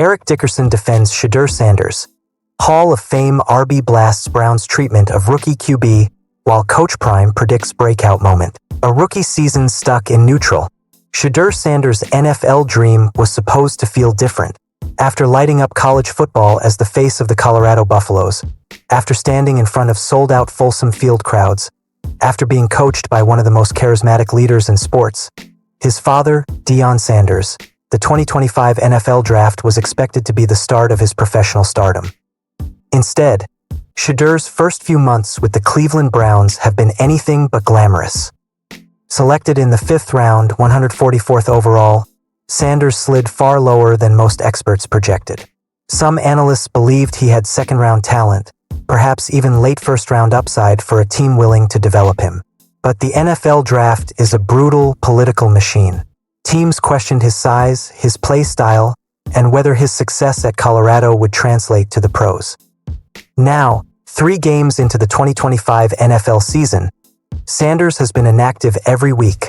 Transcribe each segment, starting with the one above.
Eric Dickerson defends Shedeur Sanders. Hall of Fame RB blasts Browns' treatment of rookie QB, while Coach Prime predicts breakout moment. A rookie season stuck in neutral. Shedeur Sanders' NFL dream was supposed to feel different. After lighting up college football as the face of the Colorado Buffaloes, after standing in front of sold-out Folsom Field crowds, after being coached by one of the most charismatic leaders in sports, his father, Deion Sanders, the 2025 NFL Draft was expected to be the start of his professional stardom. Instead, Shedeur's first few months with the Cleveland Browns have been anything but glamorous. Selected in the 5th round, 144th overall, Sanders slid far lower than most experts projected. Some analysts believed he had second-round talent, perhaps even late first-round upside for a team willing to develop him. But the NFL Draft is a brutal political machine. Teams questioned his size, his play style, and whether his success at Colorado would translate to the pros. Now, 3 games into the 2025 NFL season, Sanders has been inactive every week,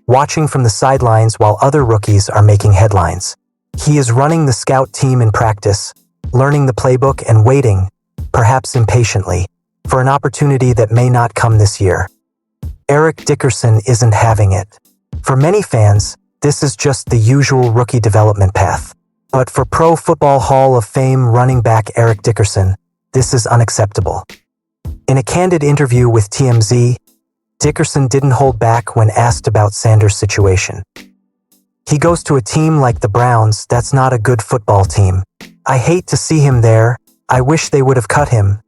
watching from the sidelines while other rookies are making headlines. He is running the scout team in practice, learning the playbook and waiting, perhaps impatiently, for an opportunity that may not come this year. Eric Dickerson isn't having it. For many fans, this is just the usual rookie development path. But for Pro Football Hall of Fame running back Eric Dickerson, this is unacceptable. In a candid interview with TMZ, Dickerson didn't hold back when asked about Sanders' situation. He goes to a team like the Browns that's not a good football team. I hate to see him there. I wish they would have cut him,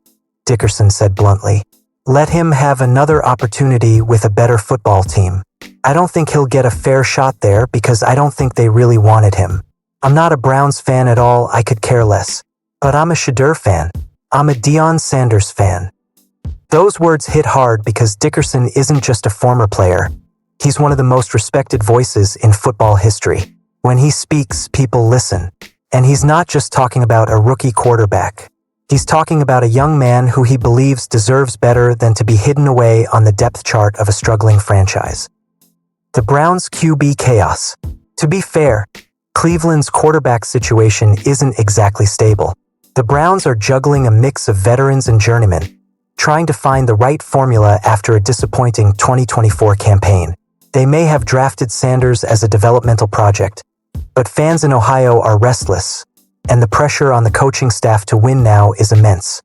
Dickerson said bluntly. Let him have another opportunity with a better football team. I don't think he'll get a fair shot there because I don't think they really wanted him. I'm not a Browns fan at all, I could care less. But I'm a Shedeur fan. I'm a Deion Sanders fan. Those words hit hard because Dickerson isn't just a former player. He's one of the most respected voices in football history. When he speaks, people listen. And he's not just talking about a rookie quarterback. He's talking about a young man who he believes deserves better than to be hidden away on the depth chart of a struggling franchise. The Browns' QB chaos. To be fair, Cleveland's quarterback situation isn't exactly stable. The Browns are juggling a mix of veterans and journeymen, trying to find the right formula after a disappointing 2024 campaign. They may have drafted Sanders as a developmental project, but fans in Ohio are restless, and the pressure on the coaching staff to win now is immense.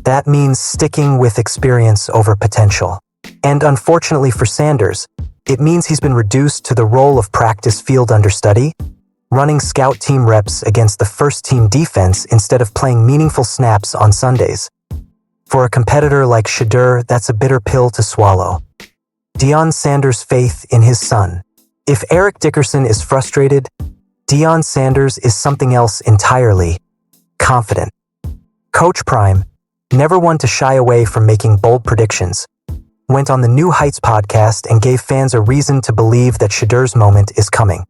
That means sticking with experience over potential. And unfortunately for Sanders, it means he's been reduced to the role of practice field understudy, running scout team reps against the first-team defense instead of playing meaningful snaps on Sundays. For a competitor like Shedeur, that's a bitter pill to swallow. Deion Sanders' faith in his son. If Eric Dickerson is frustrated, Deion Sanders is something else entirely. Confident. Coach Prime, never one to shy away from making bold predictions, went on the New Heights podcast and gave fans a reason to believe that Shedeur's moment is coming.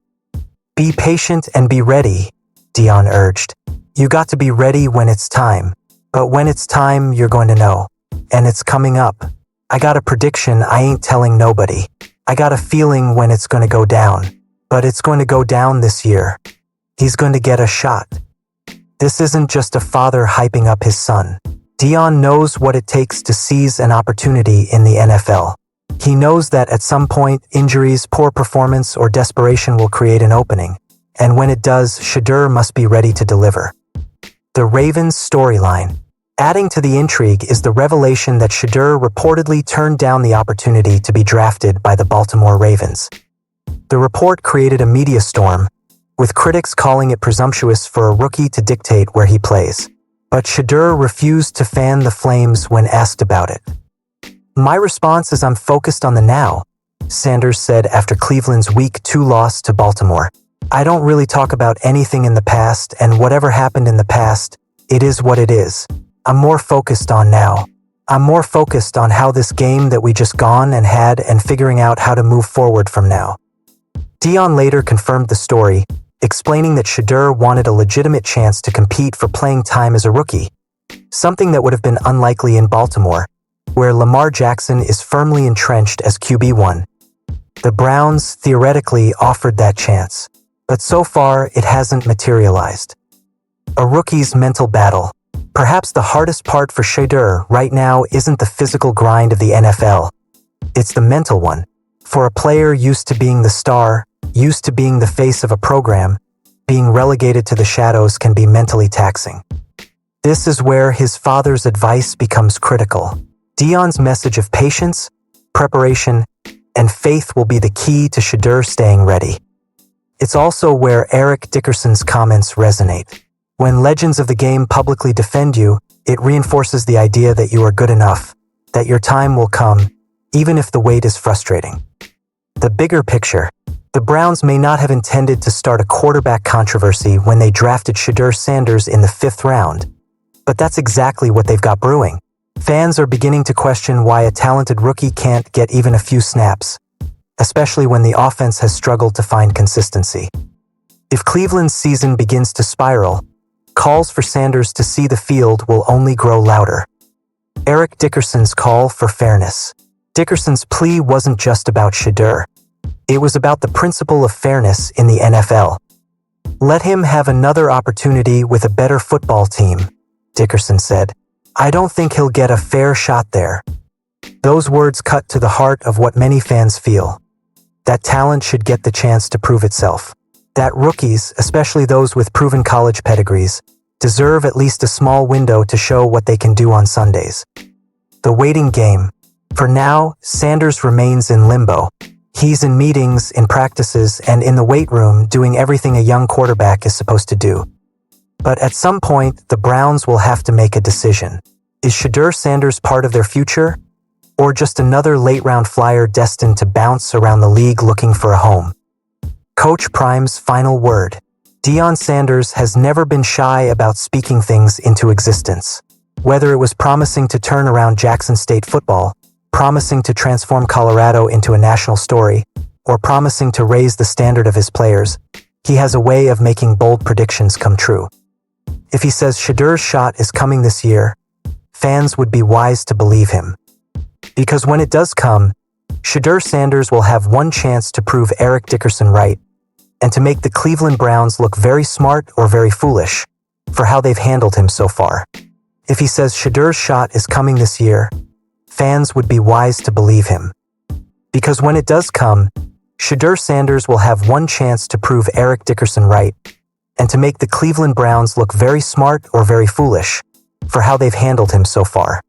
Be patient and be ready, Deion urged. You got to be ready when it's time. But when it's time, you're going to know. And it's coming up. I got a prediction I ain't telling nobody. I got a feeling when it's going to go down. But it's going to go down this year. He's going to get a shot. This isn't just a father hyping up his son. Deion knows what it takes to seize an opportunity in the NFL. He knows that at some point, injuries, poor performance, or desperation will create an opening. And when it does, Shedeur must be ready to deliver. The Ravens storyline. Adding to the intrigue is the revelation that Shedeur reportedly turned down the opportunity to be drafted by the Baltimore Ravens. The report created a media storm, with critics calling it presumptuous for a rookie to dictate where he plays. But Shedeur refused to fan the flames when asked about it. My response is I'm focused on the now, Sanders said after Cleveland's Week 2 loss to Baltimore. I don't really talk about anything in the past, and whatever happened in the past, it is what it is. I'm more focused on now. I'm more focused on how this game that we just gone and had and figuring out how to move forward from now. Deion later confirmed the story, explaining that Shedeur wanted a legitimate chance to compete for playing time as a rookie, something that would have been unlikely in Baltimore, where Lamar Jackson is firmly entrenched as QB1. The Browns theoretically offered that chance, but so far it hasn't materialized. A rookie's mental battle. Perhaps the hardest part for Shedeur right now isn't the physical grind of the NFL. It's the mental one. For a player used to being the star, used to being the face of a program, being relegated to the shadows can be mentally taxing. This is where his father's advice becomes critical. Dion's message of patience, preparation, and faith will be the key to Shedeur staying ready. It's also where Eric Dickerson's comments resonate. When legends of the game publicly defend you, it reinforces the idea that you are good enough, that your time will come, even if the wait is frustrating. The bigger picture. The Browns may not have intended to start a quarterback controversy when they drafted Shedeur Sanders in the 5th round, but that's exactly what they've got brewing. Fans are beginning to question why a talented rookie can't get even a few snaps, especially when the offense has struggled to find consistency. If Cleveland's season begins to spiral, calls for Sanders to see the field will only grow louder. Eric Dickerson's call for fairness. Dickerson's plea wasn't just about Shedeur. It was about the principle of fairness in the NFL. Let him have another opportunity with a better football team, Dickerson said. I don't think he'll get a fair shot there. Those words cut to the heart of what many fans feel. That talent should get the chance to prove itself. That rookies, especially those with proven college pedigrees, deserve at least a small window to show what they can do on Sundays. The waiting game. For now, Sanders remains in limbo. He's in meetings, in practices, and in the weight room doing everything a young quarterback is supposed to do. But at some point, the Browns will have to make a decision. Is Shedeur Sanders part of their future, or just another late-round flyer destined to bounce around the league looking for a home? Coach Prime's final word. Deion Sanders has never been shy about speaking things into existence. Whether it was promising to turn around Jackson State football, promising to transform Colorado into a national story, or promising to raise the standard of his players, he has a way of making bold predictions come true. If he says Shedeur's shot is coming this year, fans would be wise to believe him. Because when it does come, Shedeur Sanders will have one chance to prove Eric Dickerson right, and to make the Cleveland Browns look very smart or very foolish for how they've handled him so far. If he says Shedeur's shot is coming this year, fans would be wise to believe him. Because when it does come, Shedeur Sanders will have one chance to prove Eric Dickerson right, and to make the Cleveland Browns look very smart or very foolish for how they've handled him so far.